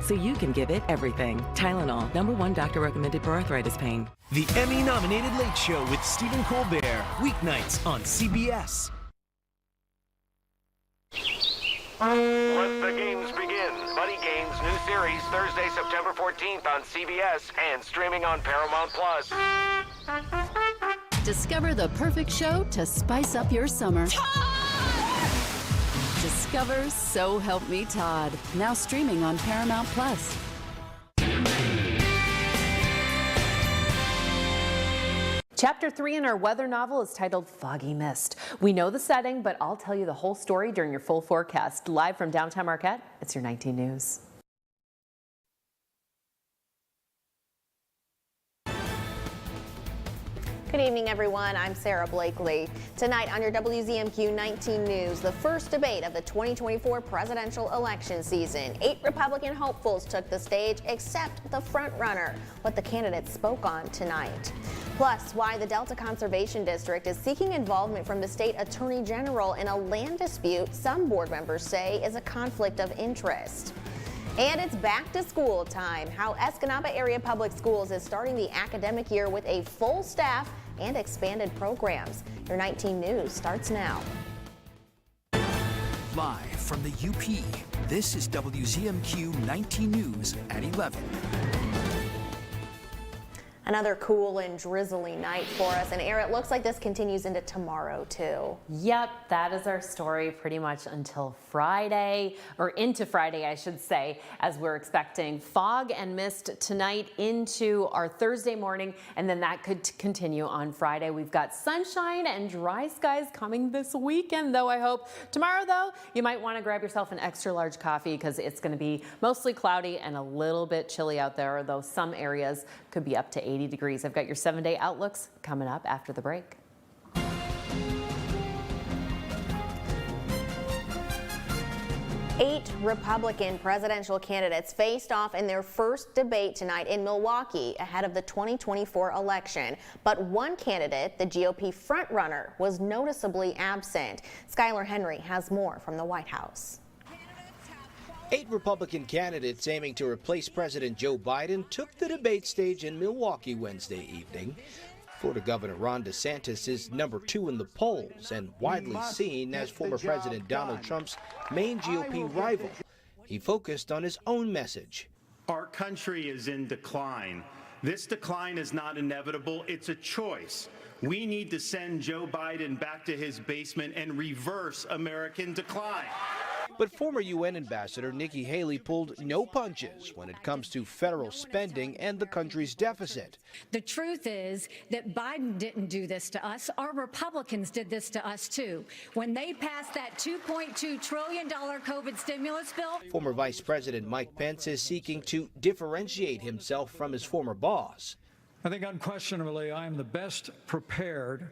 so you can give it everything. Tylenol, #1 doctor recommended for arthritis pain. The Emmy-nominated Late Show with Stephen Colbert, weeknights on CBS. Let the games begin. Buddy Games new series Thursday, September 14th on CBS and streaming on Paramount+. Discover the perfect show to spice up your summer. Discover So Help Me Todd, now streaming on Paramount+. Chapter 3 in our weather novel is titled Foggy Mist. We know the setting, but I'll tell you the whole story during your full forecast. Live from downtown Marquette, it's your 19 News. Good evening, everyone. I'm Sarah Blakely. Tonight on your WZMQ 19 News, the first debate of the 2024 presidential election season. 8 Republican hopefuls took the stage, except the frontrunner. What the candidates spoke on tonight. Plus, why the Delta Conservation District is seeking involvement from the state attorney general in a land dispute some board members say is a conflict of interest. And it's back to school time. How Escanaba Area Public Schools is starting the academic year with a full staff and expanded programs. Your 19 News starts now. Live from the UP, this is WZMQ 19 News at 11. Another cool and drizzly night for us. And Erin, it looks like this continues into tomorrow, too. Yep, that is our story pretty much until Friday, or into Friday, I should say, as we're expecting fog and mist tonight into our Thursday morning, and then that could continue on Friday. We've got sunshine and dry skies coming this weekend, though, I hope. Tomorrow, though, you might want to grab yourself an extra large coffee because it's going to be mostly cloudy and a little bit chilly out there, though some areas could be up to 80 degrees. I've got your 7-day outlooks coming up after the break. Eight Republican presidential candidates faced off in their first debate tonight in Milwaukee ahead of the 2024 election. But one candidate, the GOP frontrunner, was noticeably absent. Skylar Henry has more from the White House. 8 Republican candidates aiming to replace President Joe Biden took the debate stage in Milwaukee Wednesday evening. Florida Governor Ron DeSantis is number 2 in the polls and widely seen as former President Donald Trump's main GOP rival. He focused on his own message. Our country is in decline. This decline is not inevitable, it's a choice. We need to send Joe Biden back to his basement and reverse American decline. But former UN Ambassador Nikki Haley pulled no punches when it comes to federal spending and the country's deficit. The truth is that Biden didn't do this to us. Our Republicans did this to us, too. When they passed that $2.2 trillion COVID stimulus bill. Former Vice President Mike Pence is seeking to differentiate himself from his former boss. I think unquestionably I am the best prepared,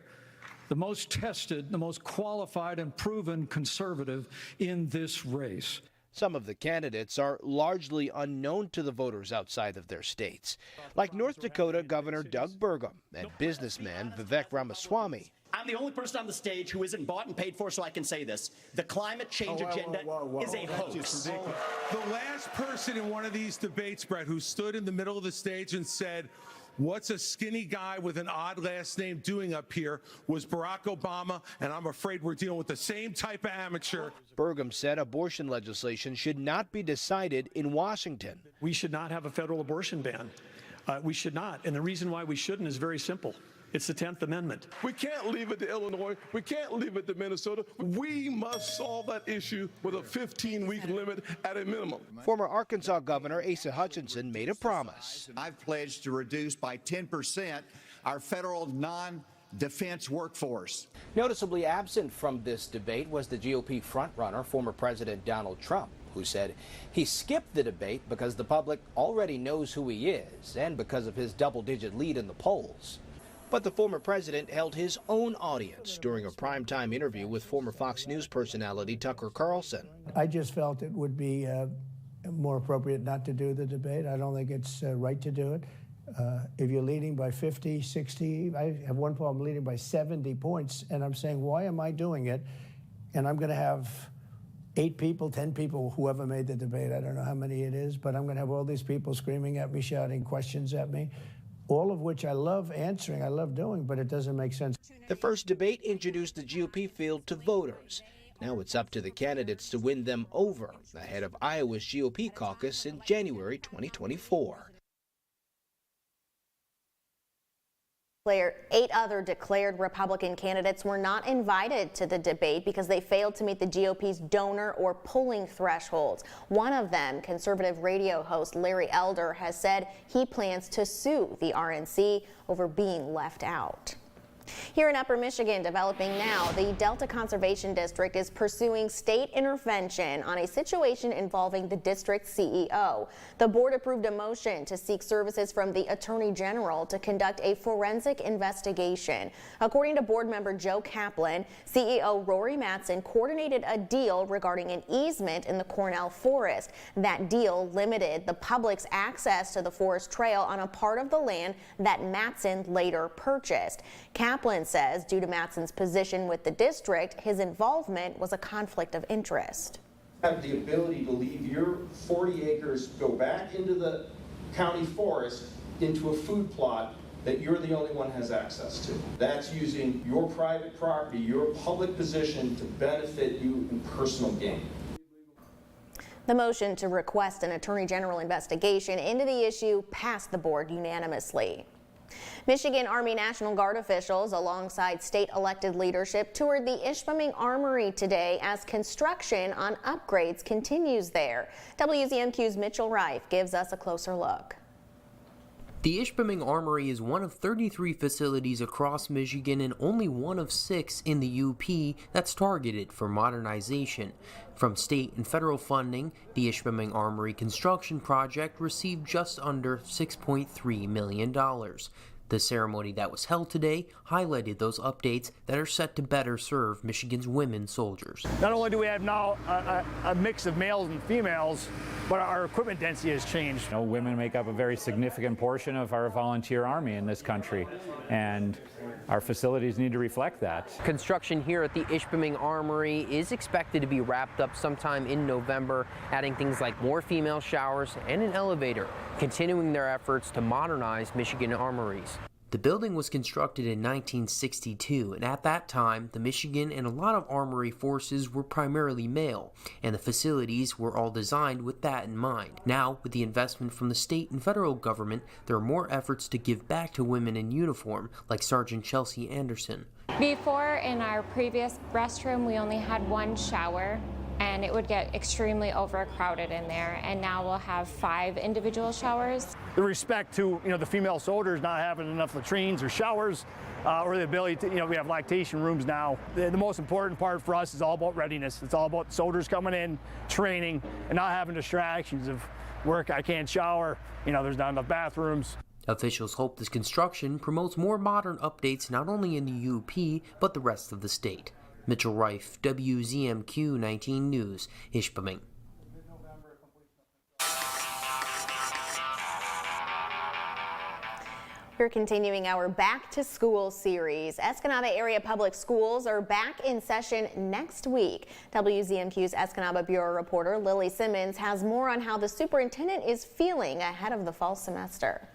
the most tested, the most qualified and proven conservative in this race. Some of the candidates are largely unknown to the voters outside of their states, like North Dakota Governor Doug Burgum and businessman Vivek Ramaswamy. I'm the only person on the stage who isn't bought and paid for, so I can say this. The climate change agenda is a hoax. The last person in one of these debates, Brett, who stood in the middle of the stage and said, "What's a skinny guy with an odd last name doing up here?" was Barack Obama, and I'm afraid we're dealing with the same type of amateur. Burgum said abortion legislation should not be decided in Washington. We should not have a federal abortion ban. We should not. And the reason why we shouldn't is very simple. It's the 10th Amendment. We can't leave it to Illinois. We can't leave it to Minnesota. We must solve that issue with a 15-week limit at a minimum. Former Arkansas Governor Asa Hutchinson made a promise. I've pledged to reduce by 10% our federal non-defense workforce. Noticeably absent from this debate was the GOP frontrunner, former President Donald Trump, who said he skipped the debate because the public already knows who he is and because of his double-digit lead in the polls. But the former president held his own audience during a primetime interview with former Fox News personality Tucker Carlson. I just felt it would be more appropriate not to do the debate. I don't think it's right to do it. If you're leading by 50, 60, I have one problem leading by 70 points, and I'm saying, why am I doing it? And I'm going to have 8 people, 10 people, whoever made the debate, I don't know how many it is, but I'm going to have all these people screaming at me, shouting questions at me, all of which I love answering, I love doing, but it doesn't make sense. The first debate introduced the GOP field to voters. Now it's up to the candidates to win them over ahead of Iowa's GOP caucus in January 2024. 8 other declared Republican candidates were not invited to the debate because they failed to meet the GOP's donor or polling thresholds. One of them, conservative radio host Larry Elder, has said he plans to sue the RNC over being left out. Here in Upper Michigan, developing now, the Delta Conservation District is pursuing state intervention on a situation involving the district's CEO. The board approved a motion to seek services from the Attorney General to conduct a forensic investigation. According to board member Joe Kaplan, CEO Rory Mattson coordinated a deal regarding an easement in the Cornell Forest. That deal limited the public's access to the forest trail on a part of the land that Mattson later purchased. Kaplan says due to Mattson's position with the district, his involvement was a conflict of interest. Have the ability to leave your 40 acres, go back into the county forest, into a food plot that you're the only one has access to. That's using your private property, your public position to benefit you in personal gain. The motion to request an Attorney General investigation into the issue passed the board unanimously. Michigan Army National Guard officials, alongside state elected leadership, toured the Ishpeming Armory today as construction on upgrades continues there. WZMQ's Mitchell Reif gives us a closer look. The Ishpeming Armory is one of 33 facilities across Michigan and only one of 6 in the UP that's targeted for modernization. From state and federal funding, the Ishpeming Armory construction project received just under $6.3 million. The ceremony that was held today highlighted those updates that are set to better serve Michigan's women soldiers. Not only do we have now a mix of males and females, but our equipment density has changed. You know, women make up a very significant portion of our volunteer army in this country, and our facilities need to reflect that. Construction here at the Ishpeming Armory is expected to be wrapped up sometime in November, adding things like more female showers and an elevator, continuing their efforts to modernize Michigan armories. The building was constructed in 1962, and at that time, the Michigan and a lot of armory forces were primarily male, and the facilities were all designed with that in mind. Now, with the investment from the state and federal government, there are more efforts to give back to women in uniform, like Sergeant Chelsea Anderson. Before, in our previous restroom, we only had one shower, and it would get extremely overcrowded in there, and now we'll have 5 individual showers. With respect to the female soldiers not having enough latrines or showers, or the ability to, we have lactation rooms now. The most important part for us is all about readiness. It's all about soldiers coming in, training, and not having distractions of work. I can't shower, there's not enough bathrooms. Officials hope this construction promotes more modern updates not only in the UP, but the rest of the state. Mitchell Reif, WZMQ 19 News, Ishpeming. We're continuing our Back to School series. Escanaba Area Public Schools are back in session next week. WZMQ's Escanaba Bureau reporter Lily Simmons has more on how the superintendent is feeling ahead of the fall semester.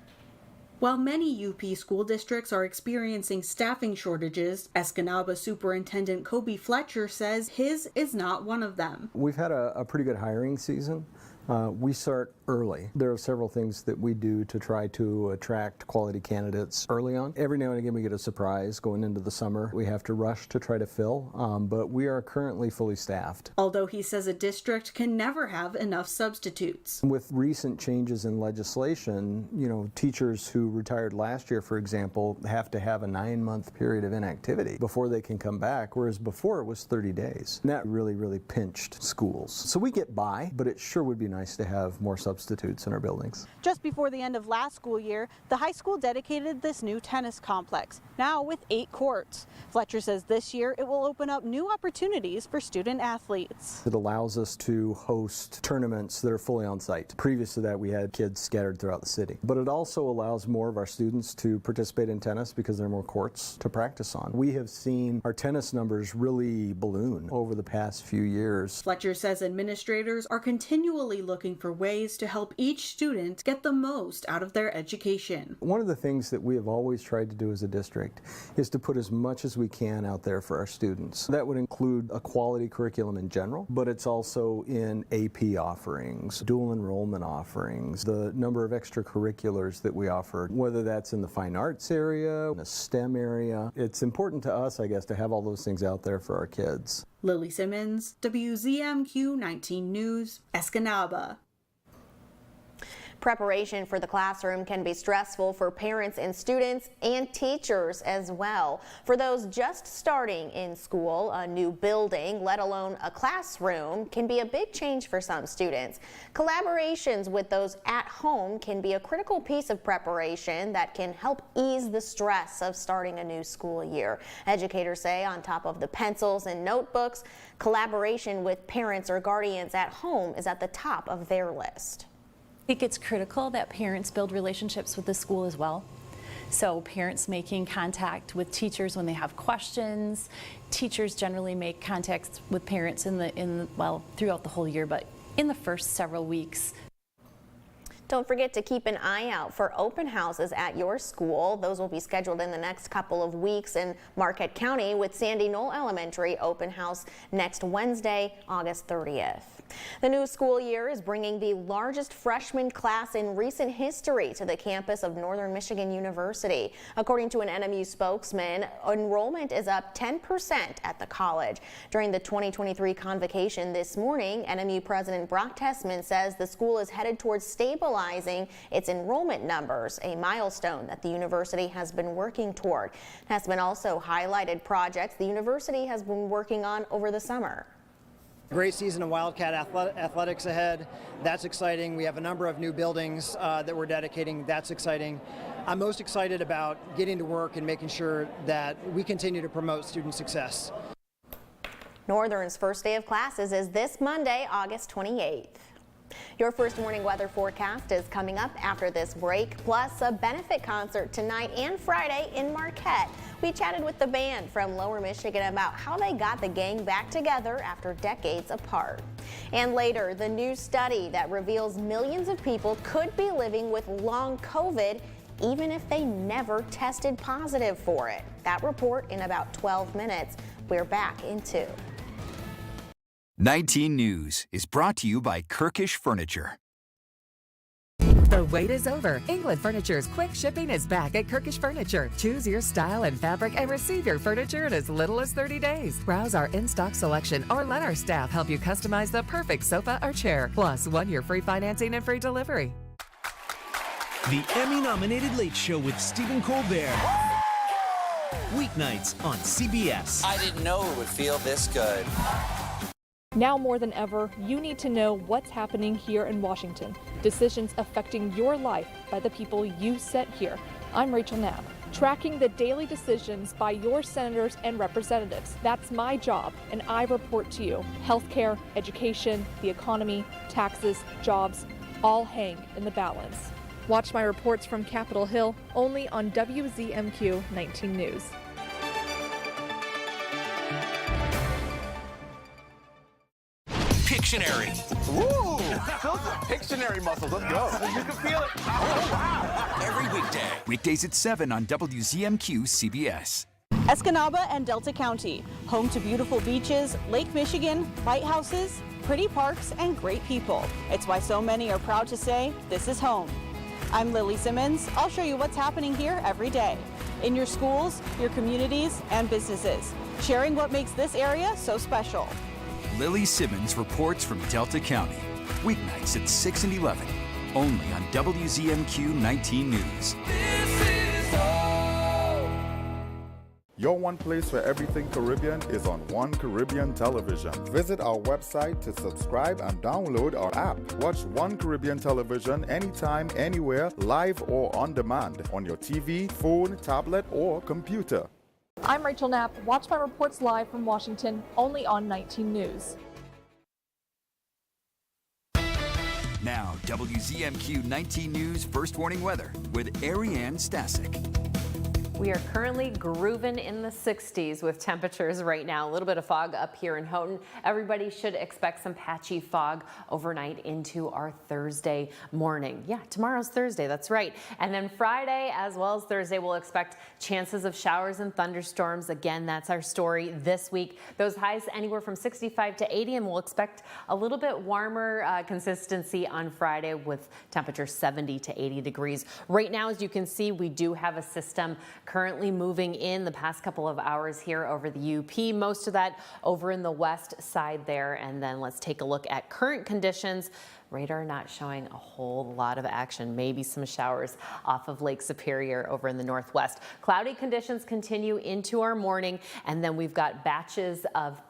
While many UP school districts are experiencing staffing shortages, Escanaba Superintendent Kobe Fletcher says his is not one of them. We've had a pretty good hiring season. We start early. There are several things that we do to try to attract quality candidates early on. Every now and again we get a surprise going into the summer. We have to rush to try to fill, but we are currently fully staffed. Although he says a district can never have enough substitutes. With recent changes in legislation, teachers who retired last year, for example, have to have a 9-month period of inactivity before they can come back, whereas before it was 30 days. And that really, really pinched schools. So we get by, but it sure would be nice to have more substitutes in our buildings. Just before the end of last school year, the high school dedicated this new tennis complex, now with 8 courts. Fletcher says this year it will open up new opportunities for student athletes. It allows us to host tournaments that are fully on site. Previous to that, we had kids scattered throughout the city. But it also allows more of our students to participate in tennis because there are more courts to practice on. We have seen our tennis numbers really balloon over the past few years. Fletcher says administrators are continually looking for ways to help each student get the most out of their education. One of the things that we have always tried to do as a district is to put as much as we can out there for our students. That would include a quality curriculum in general, but it's also in AP offerings, dual enrollment offerings, the number of extracurriculars that we offer, whether that's in the fine arts area, in the STEM area. It's important to us, I guess, to have all those things out there for our kids. Lily Simmons, WZMQ 19 News, Escanaba. Preparation for the classroom can be stressful for parents and students and teachers as well. For those just starting in school, a new building, let alone a classroom, can be a big change for some students. Collaborations with those at home can be a critical piece of preparation that can help ease the stress of starting a new school year. Educators say on top of the pencils and notebooks, collaboration with parents or guardians at home is at the top of their list. I think it's critical that parents build relationships with the school as well. So parents making contact with teachers when they have questions. Teachers generally make contacts with parents throughout the whole year, but in the first several weeks. Don't forget to keep an eye out for open houses at your school. Those will be scheduled in the next couple of weeks in Marquette County, with Sandy Knoll Elementary open house next Wednesday, August 30th. The new school year is bringing the largest freshman class in recent history to the campus of Northern Michigan University. According to an NMU spokesman, enrollment is up 10% at the college. During the 2023 convocation this morning, NMU President Brock Tessman says the school is headed towards stabilizing its enrollment numbers, a milestone that the university has been working toward. Tessman also highlighted projects the university has been working on over the summer. Great season of Wildcat athletics ahead. That's exciting. We have a number of new buildings that we're dedicating. That's exciting. I'm most excited about getting to work and making sure that we continue to promote student success. Northern's first day of classes is this Monday, August 28th. Your first morning weather forecast is coming up after this break, plus a benefit concert tonight and Friday in Marquette. We chatted with the band from Lower Michigan about how they got the gang back together after decades apart. And later, the new study that reveals millions of people could be living with long COVID even if they never tested positive for it. That report in about 12 minutes. We're back in 2. 19 News is brought to you by Kirkish Furniture. The wait is over. England Furniture's quick shipping is back at Kirkish Furniture. Choose your style and fabric and receive your furniture in as little as 30 days. Browse our in-stock selection or let our staff help you customize the perfect sofa or chair. Plus, 1 year free financing and free delivery. The Emmy-nominated Late Show with Stephen Colbert. Weeknights on CBS. I didn't know it would feel this good. Now more than ever, you need to know what's happening here in Washington. Decisions affecting your life by the people you set here. I'm Rachel Knapp, tracking the daily decisions by your senators and representatives. That's my job, and I report to you. Healthcare, education, the economy, taxes, jobs, all hang in the balance. Watch my reports from Capitol Hill only on WZMQ 19 News. Pictionary. Ooh, Pictionary muscles, let's go. You can feel it. Oh, wow. Every weekday. Weekdays at 7 on WZMQ CBS. Escanaba and Delta County, home to beautiful beaches, Lake Michigan, lighthouses, pretty parks, and great people. It's why so many are proud to say, this is home. I'm Lily Simmons. I'll show you what's happening here every day. In your schools, your communities, and businesses. Sharing what makes this area so special. Lily Simmons reports from Delta County. Weeknights at 6 and 11. Only on WZMQ 19 News. Your one place for everything Caribbean is on One Caribbean Television. Visit our website to subscribe and download our app. Watch One Caribbean Television anytime, anywhere, live or on demand on your TV, phone, tablet, or computer. I'm Rachel Knapp. Watch my reports live from Washington, only on 19 News. Now, WZMQ 19 News First Warning Weather with Ariane Stasic. We are currently grooving in the 60s with temperatures right now. A little bit of fog up here in Houghton. Everybody should expect some patchy fog overnight into our Thursday morning. Yeah, tomorrow's Thursday, that's right. And then Friday as well as Thursday, we'll expect chances of showers and thunderstorms. Again, that's our story this week. Those highs anywhere from 65 to 80, and we'll expect a little bit warmer consistency on Friday with temperatures 70 to 80 degrees. Right now, as you can see, we do have a system currently moving in the past couple of hours here over the UP. Most of that over in the west side there. And then let's take a look at current conditions. Radar not showing a whole lot of action. Maybe some showers off of Lake Superior over in the northwest. Cloudy conditions continue into our morning. And then we've got batches of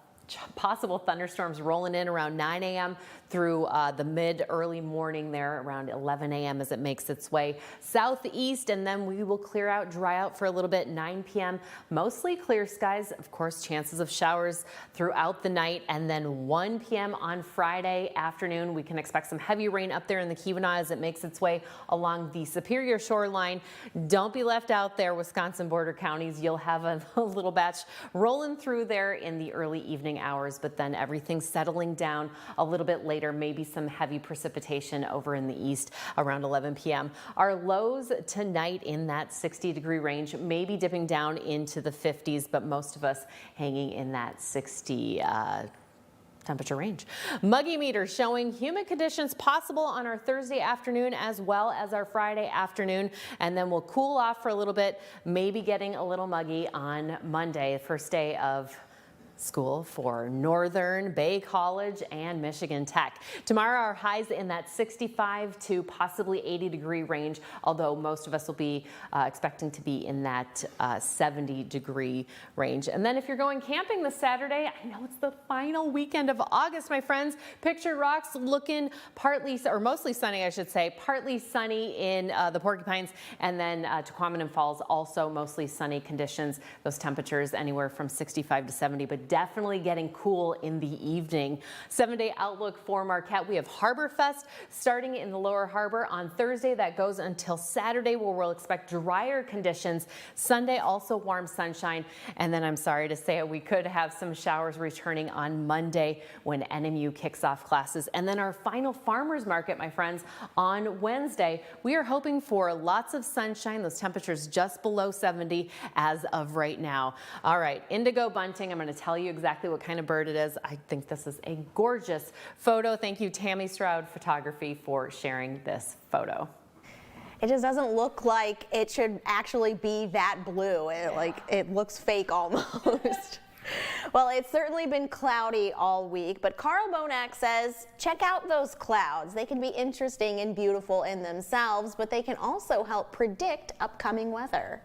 possible thunderstorms rolling in around 9 a.m. through the early morning there around 11 a.m. as it makes its way southeast, and then we will clear out, dry out for a little bit. 9 p.m. mostly clear skies, of course, chances of showers throughout the night, and then 1 p.m. on Friday afternoon we can expect some heavy rain up there in the Keweenaw as it makes its way along the Superior shoreline. Don't be left out there, Wisconsin border counties. You'll have a little batch rolling through there in the early evening hours, but then everything's settling down a little bit later. Maybe some heavy precipitation over in the east around 11 p.m. Our lows tonight in that 60-degree range, maybe dipping down into the 50s, but most of us hanging in that 60 temperature range. Muggy meter showing humid conditions possible on our Thursday afternoon as well as our Friday afternoon, and then we'll cool off for a little bit, maybe getting a little muggy on Monday, first day of school for Northern, Bay College, and Michigan Tech. Tomorrow, our highs in that 65 to possibly 80-degree range, although most of us will be expecting to be in that 70-degree range. And then if you're going camping this Saturday, I know it's the final weekend of August, my friends. Pictured Rocks looking partly, or mostly sunny, I should say, partly sunny in the Porcupines, and then Tequamanon Falls also mostly sunny conditions. Those temperatures anywhere from 65 to 70, but definitely getting cool in the evening. 7-day outlook for Marquette. We have Harbor Fest starting in the lower harbor on Thursday. That goes until Saturday, where we'll expect drier conditions. Sunday, also warm sunshine. And then I'm sorry to say it, we could have some showers returning on Monday when NMU kicks off classes. And then our final farmers market, my friends, on Wednesday. We are hoping for lots of sunshine. Those temperatures just below 70 as of right now. All right, indigo bunting. I'm going to tell you exactly what kind of bird it is. I think this is a gorgeous photo. Thank you, Tammy Stroud Photography, for sharing this photo. It just doesn't look like it should actually be that blue. It looks fake almost. Well, it's certainly been cloudy all week, but Carl Bonack says check out those clouds. They can be interesting and beautiful in themselves, but they can also help predict upcoming weather.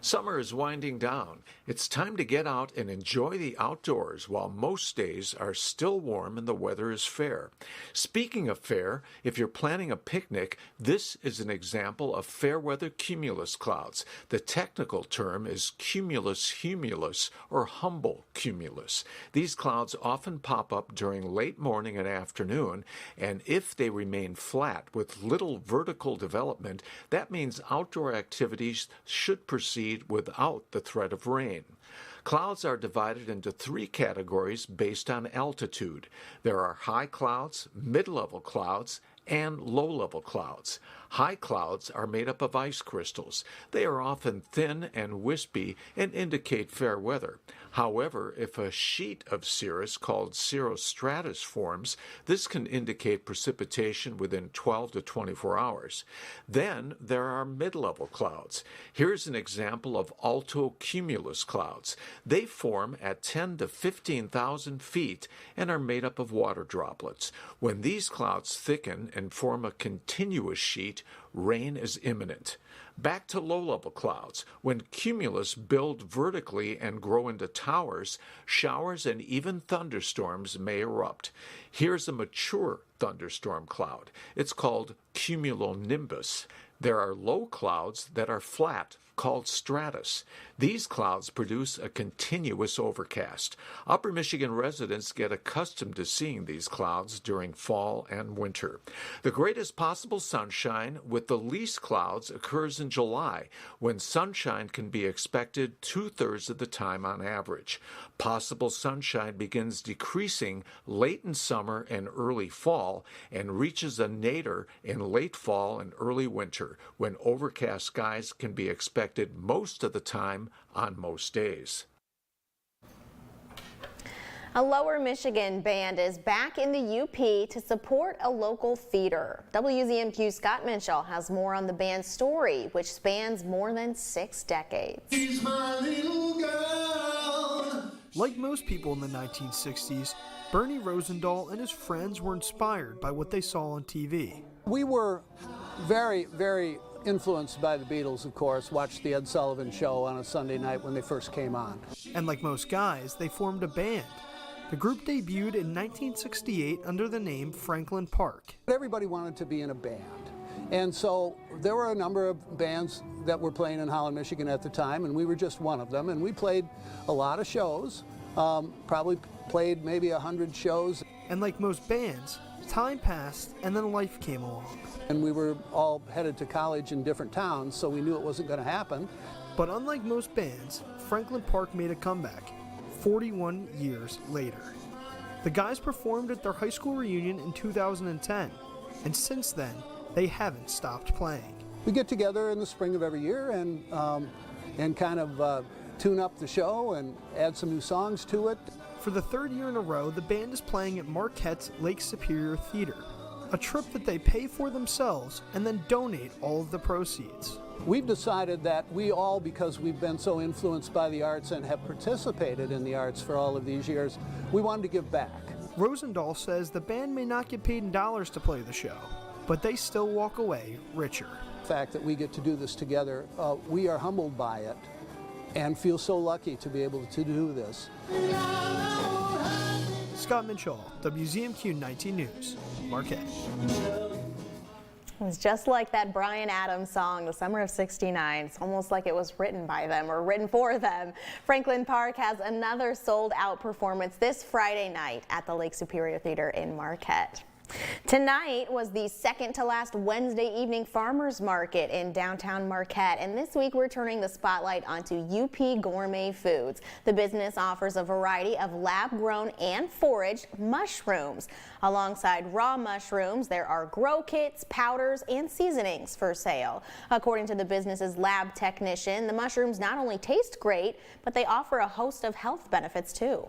Summer is winding down. It's time to get out and enjoy the outdoors while most days are still warm and the weather is fair. Speaking of fair, if you're planning a picnic, this is an example of fair weather cumulus clouds. The technical term is cumulus-humulus or humble cumulus. These clouds often pop up during late morning and afternoon, and if they remain flat with little vertical development, that means outdoor activities should proceed without the threat of rain. Clouds are divided into 3 categories based on altitude. There are high clouds, mid-level clouds, and low-level clouds. High clouds are made up of ice crystals. They are often thin and wispy and indicate fair weather. However, if a sheet of cirrus called cirrostratus forms, this can indicate precipitation within 12 to 24 hours. Then there are mid-level clouds. Here's an example of altocumulus clouds. They form at 10 to 15,000 feet and are made up of water droplets. When these clouds thicken and form a continuous sheet, tonight. Rain is imminent. Back to low-level clouds. When cumulus build vertically and grow into towers, showers and even thunderstorms may erupt. Here's a mature thunderstorm cloud. It's called cumulonimbus. There are low clouds that are flat, called stratus. These clouds produce a continuous overcast. Upper Michigan residents get accustomed to seeing these clouds during fall and winter. The greatest possible sunshine with the least clouds occurs in July, when sunshine can be expected 2/3 of the time on average. Possible sunshine begins decreasing late in summer and early fall and reaches a nadir in late fall and early winter, when overcast skies can be expected most of the time on most days. A Lower Michigan band is back in the UP to support a local theater. WZMQ's Scott Minshall has more on the band's story, which spans more than 6 decades. She's my little girl. Like most people in the 1960s, Bernie Rosendahl and his friends were inspired by what they saw on TV. We were very, very influenced by the Beatles, of course. Watched the Ed Sullivan Show on a Sunday night when they first came on. And like most guys, they formed a band. The group debuted in 1968 under the name Franklin Park. Everybody wanted to be in a band. And so there were a number of bands that were playing in Holland, Michigan at the time, and we were just one of them. And we played a lot of shows, probably played maybe 100 shows. And like most bands, time passed and then life came along. And we were all headed to college in different towns, so we knew it wasn't going to happen. But unlike most bands, Franklin Park made a comeback 41 years later. The guys performed at their high school reunion in 2010, and since then, they haven't stopped playing. We get together in the spring of every year and kind of tune up the show and add some new songs to it. For the 3rd year in a row, the band is playing at Marquette's Lake Superior Theater, a trip that they pay for themselves and then donate all of the proceeds. We've decided that we all, because we've been so influenced by the arts and have participated in the arts for all of these years, we wanted to give back. Rosendahl says the band may not get paid in dollars to play the show, but they still walk away richer. The fact that we get to do this together, we are humbled by it and feel so lucky to be able to do this. Scott Minshall, WZMQ 19 News, Marquette. It was just like that Bryan Adams song, The Summer of '69. It's almost like it was written by them or written for them. Franklin Park has another sold-out performance this Friday night at the Lake Superior Theater in Marquette. Tonight was the second to last Wednesday evening farmers market in downtown Marquette, and this week we're turning the spotlight onto UP Gourmet Foods. The business offers a variety of lab-grown and foraged mushrooms. Alongside raw mushrooms, there are grow kits, powders, and seasonings for sale. According to the business's lab technician, the mushrooms not only taste great, but they offer a host of health benefits too.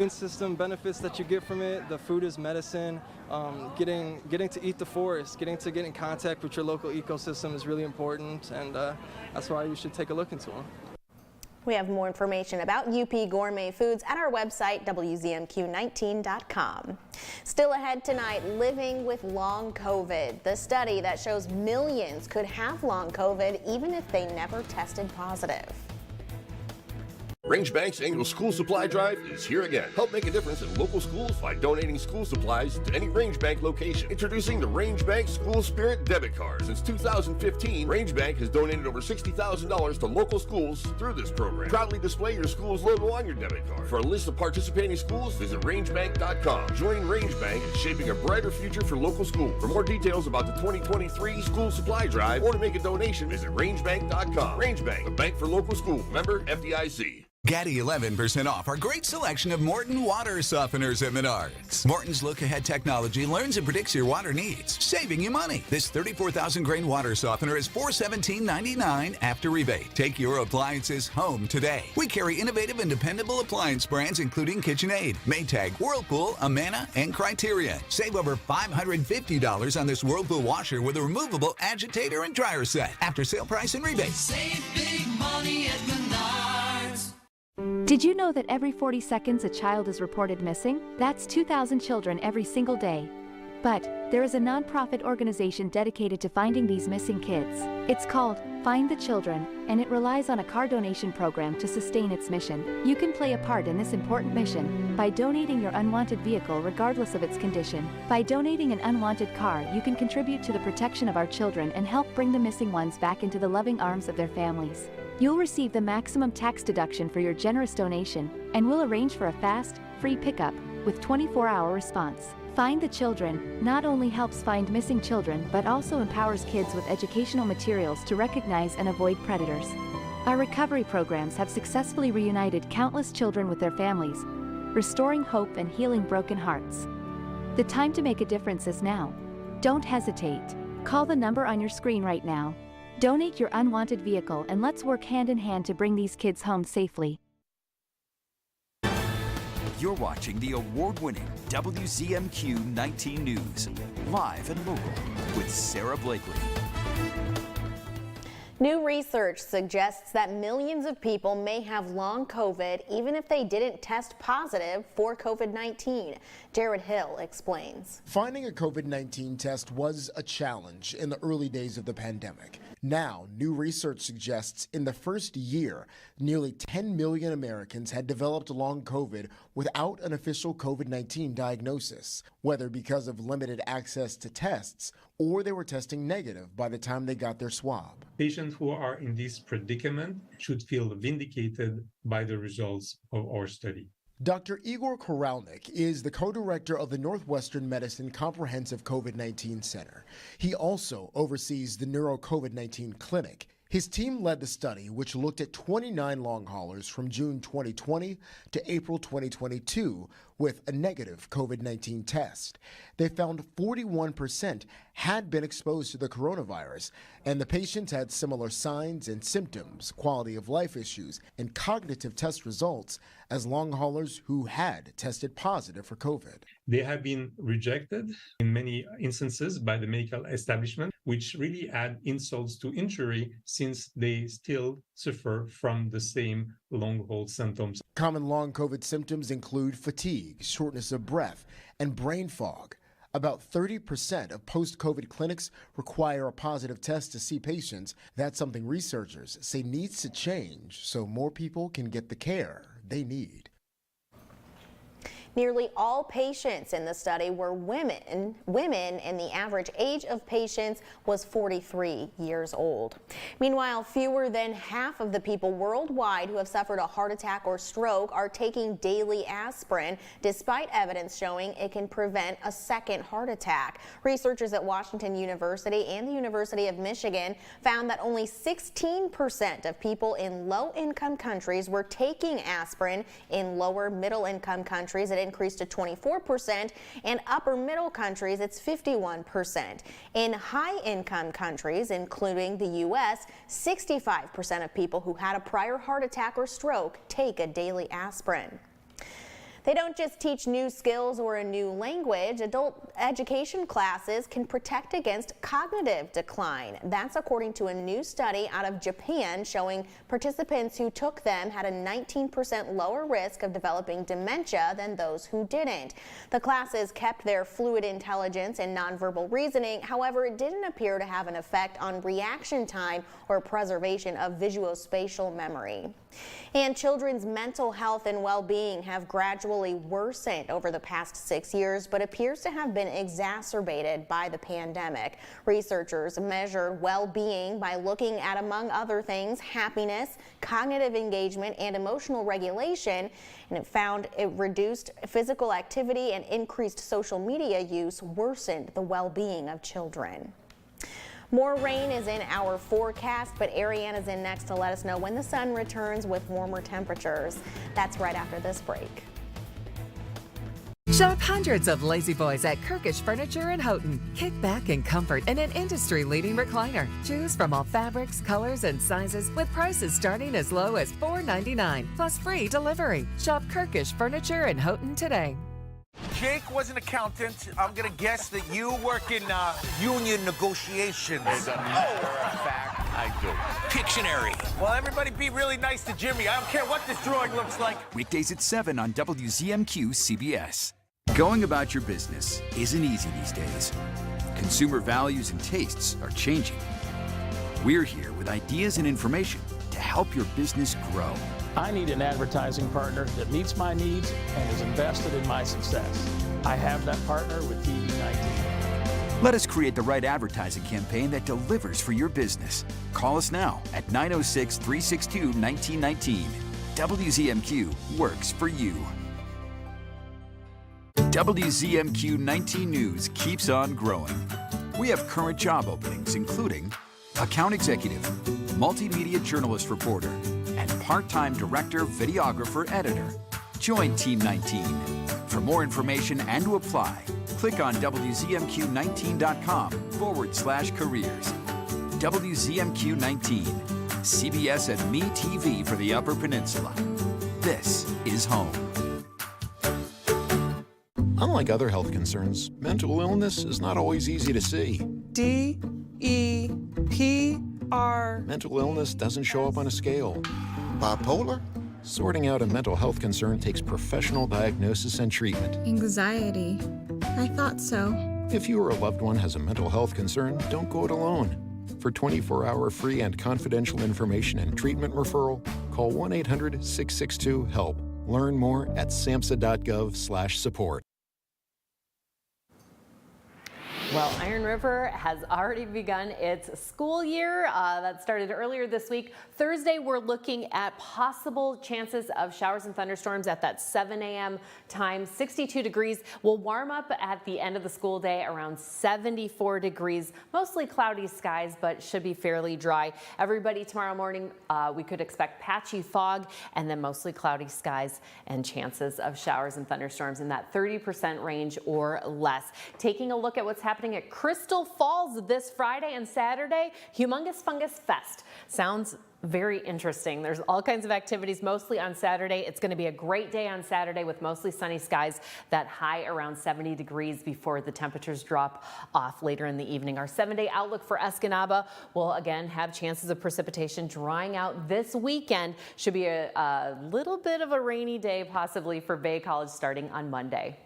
Immune system benefits that you get from it. The food is medicine. Getting to eat the forest, getting to get in contact with your local ecosystem is really important, and that's why you should take a look into them. We have more information about UP Gourmet Foods at our website, WZMQ19.com. Still ahead tonight, living with long COVID. The study that shows millions could have long COVID even if they never tested positive. Range Bank's annual school supply drive is here again. Help make a difference in local schools by donating school supplies to any Range Bank location. Introducing the Range Bank School Spirit Debit Card. Since 2015, Range Bank has donated over $60,000 to local schools through this program. Proudly display your school's logo on your debit card. For a list of participating schools, visit rangebank.com. Joining Range Bank is shaping a brighter future for local schools. For more details about the 2023 school supply drive or to make a donation, visit rangebank.com. Range Bank, a bank for local schools. Member FDIC. Get 11% off our great selection of Morton water softeners at Menards. Morton's look-ahead technology learns and predicts your water needs, saving you money. This 34,000 grain water softener is $417.99 after rebate. Take your appliances home today. We carry innovative and dependable appliance brands including KitchenAid, Maytag, Whirlpool, Amana, and Criterion. Save over $550 on this Whirlpool washer with a removable agitator and dryer set. After sale price and rebate. Save big money at Menards. Did you know that every 40 seconds a child is reported missing? That's 2,000 children every single day. But there is a nonprofit organization dedicated to finding these missing kids. It's called Find the Children, and it relies on a car donation program to sustain its mission. You can play a part in this important mission by donating your unwanted vehicle regardless of its condition. By donating an unwanted car, you can contribute to the protection of our children and help bring the missing ones back into the loving arms of their families. You'll receive the maximum tax deduction for your generous donation, and we'll arrange for a fast, free pickup with 24-hour response. Find the Children not only helps find missing children, but also empowers kids with educational materials to recognize and avoid predators. Our recovery programs have successfully reunited countless children with their families, restoring hope and healing broken hearts. The time to make a difference is now. Don't hesitate. Call the number on your screen right now. Donate your unwanted vehicle, and let's work hand in hand to bring these kids home safely. You're watching the award-winning WZMQ 19 News, live and local with Sarah Blakely. New research suggests that millions of people may have long COVID even if they didn't test positive for COVID-19. Jared Hill explains. Finding a COVID-19 test was a challenge in the early days of the pandemic. Now, new research suggests in the first year, nearly 10 million Americans had developed long COVID without an official COVID-19 diagnosis, whether because of limited access to tests or they were testing negative by the time they got their swab. Patients who are in this predicament should feel vindicated by the results of our study. Dr. Igor Koralnik is the co-director of the Northwestern Medicine Comprehensive COVID-19 Center. He also oversees the Neuro COVID-19 Clinic. His team led the study, which looked at 29 long haulers from June 2020 to April 2022 with a negative COVID-19 test. They found 41% had been exposed to the coronavirus, and the patients had similar signs and symptoms, quality of life issues, and cognitive test results as long haulers who had tested positive for COVID. They have been rejected in many instances by the medical establishment, which really add insults to injury since they still suffer from the same long haul symptoms. Common long COVID symptoms include fatigue, shortness of breath, and brain fog. About 30% of post-COVID clinics require a positive test to see patients. That's something researchers say needs to change so more people can get the care they need. Nearly all patients in the study were women, and the average age of patients was 43 years old. Meanwhile, fewer than half of the people worldwide who have suffered a heart attack or stroke are taking daily aspirin, despite evidence showing it can prevent a second heart attack. Researchers at Washington University and the University of Michigan found that only 16% of people in low-income countries were taking aspirin. In lower middle-income countries, it increased to 24%, and upper middle countries, it's 51%. In high-income countries, including the U.S., 65% of people who had a prior heart attack or stroke take a daily aspirin. They don't just teach new skills or a new language. Adult education classes can protect against cognitive decline. That's according to a new study out of Japan showing participants who took them had a 19% lower risk of developing dementia than those who didn't. The classes kept their fluid intelligence and nonverbal reasoning. However, it didn't appear to have an effect on reaction time or preservation of visuospatial memory. And children's mental health and well-being have gradually worsened over the past 6 years, but appears to have been exacerbated by the pandemic. Researchers measured well-being by looking at, among other things, happiness, cognitive engagement, and emotional regulation, and it found it reduced physical activity and increased social media use worsened the well-being of children. More rain is in our forecast, but Ariana's in next to let us know when the sun returns with warmer temperatures. That's right after this break. Shop hundreds of Lazy Boys at Kirkish Furniture in Houghton. Kick back in comfort in an industry-leading recliner. Choose from all fabrics, colors, and sizes with prices starting as low as $4.99 plus free delivery. Shop Kirkish Furniture in Houghton today. Jake was an accountant. I'm going to guess that you work in union negotiations. For a fact, I do. Pictionary. Well, everybody be really nice to Jimmy. I don't care what this drawing looks like. Weekdays at 7 on WZMQ CBS. Going about your business isn't easy these days. Consumer values and tastes are changing. We're here with ideas and information to help your business grow. I need an advertising partner that meets my needs and is invested in my success. I have that partner with TV19. Let us create the right advertising campaign that delivers for your business. Call us now at 906-362-1919. WZMQ works for you. WZMQ 19 News keeps on growing. We have current job openings including account executive, multimedia journalist reporter, and part-time director, videographer, editor. Join Team 19. For more information and to apply, click on WZMQ19.com/careers. WZMQ 19, CBS and Me TV for the Upper Peninsula. This is home. Unlike other health concerns, mental illness is not always easy to see. D-E-P-R. Mental illness doesn't show up on a scale. Bipolar? Sorting out a mental health concern takes professional diagnosis and treatment. Anxiety. I thought so. If you or a loved one has a mental health concern, don't go it alone. For 24-hour free and confidential information and treatment referral, call 1-800-662-HELP. Learn more at samhsa.gov/support. Well, Iron River has already begun its school year. That started earlier this week. Thursday, we're looking at possible chances of showers and thunderstorms at that 7 a.m. time. 62 degrees. Will warm up at the end of the school day around 74 degrees. Mostly cloudy skies, but should be fairly dry. Everybody, tomorrow morning, we could expect patchy fog and then mostly cloudy skies and chances of showers and thunderstorms in that 30% range or less. Taking a look at what's happening at Crystal Falls this Friday and Saturday, Humongous Fungus Fest. Sounds very interesting. There's all kinds of activities, mostly on Saturday. It's going to be a great day on Saturday with mostly sunny skies, that high around 70 degrees before the temperatures drop off later in the evening. Our 7-day outlook for Escanaba will again have chances of precipitation drying out this weekend. Should be a little bit of a rainy day possibly for Bay College starting on Monday.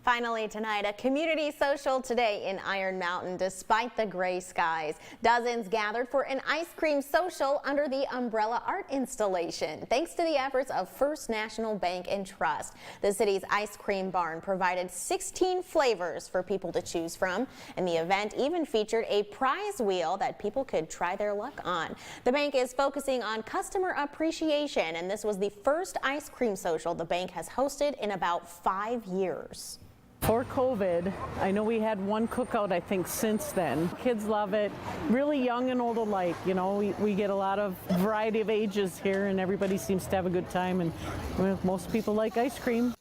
Finally tonight, a community social today in Iron Mountain despite the gray skies. Dozens gathered for an ice cream social under the umbrella art installation. Thanks to the efforts of First National Bank and Trust. The city's ice cream barn provided 16 flavors for people to choose from, and the event even featured a prize wheel that people could try their luck on. The bank is focusing on customer appreciation, and this was the first ice cream social the bank has hosted in about 5 years. For COVID, I know we had one cookout, I think, since then. Kids love it, really young and old alike. You know, we get a lot of variety of ages here, and everybody seems to have a good time, and well, most people like ice cream.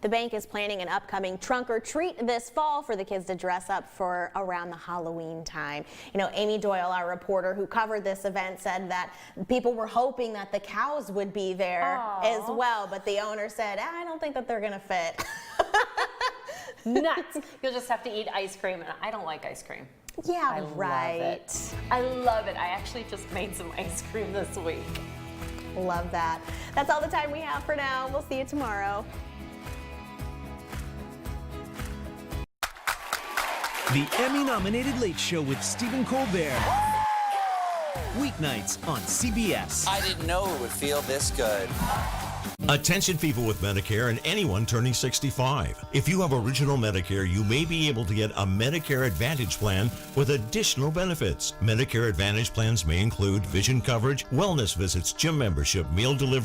The bank is planning an upcoming trunk or treat this fall for the kids to dress up for around the Halloween time. You know, Amy Doyle, our reporter who covered this event, said that people were hoping that the cows would be there as well, but the owner said, I don't think that they're going to fit. Nuts. You'll just have to eat ice cream, and I don't like ice cream. Yeah, right. I love it. I actually just made some ice cream this week. Love that. That's all the time we have for now. We'll see you tomorrow. The Emmy-nominated Late Show with Stephen Colbert. Weeknights on CBS. I didn't know it would feel this good. Attention people with Medicare and anyone turning 65. If you have original Medicare, you may be able to get a Medicare Advantage plan with additional benefits. Medicare Advantage plans may include vision coverage, wellness visits, gym membership, meal delivery,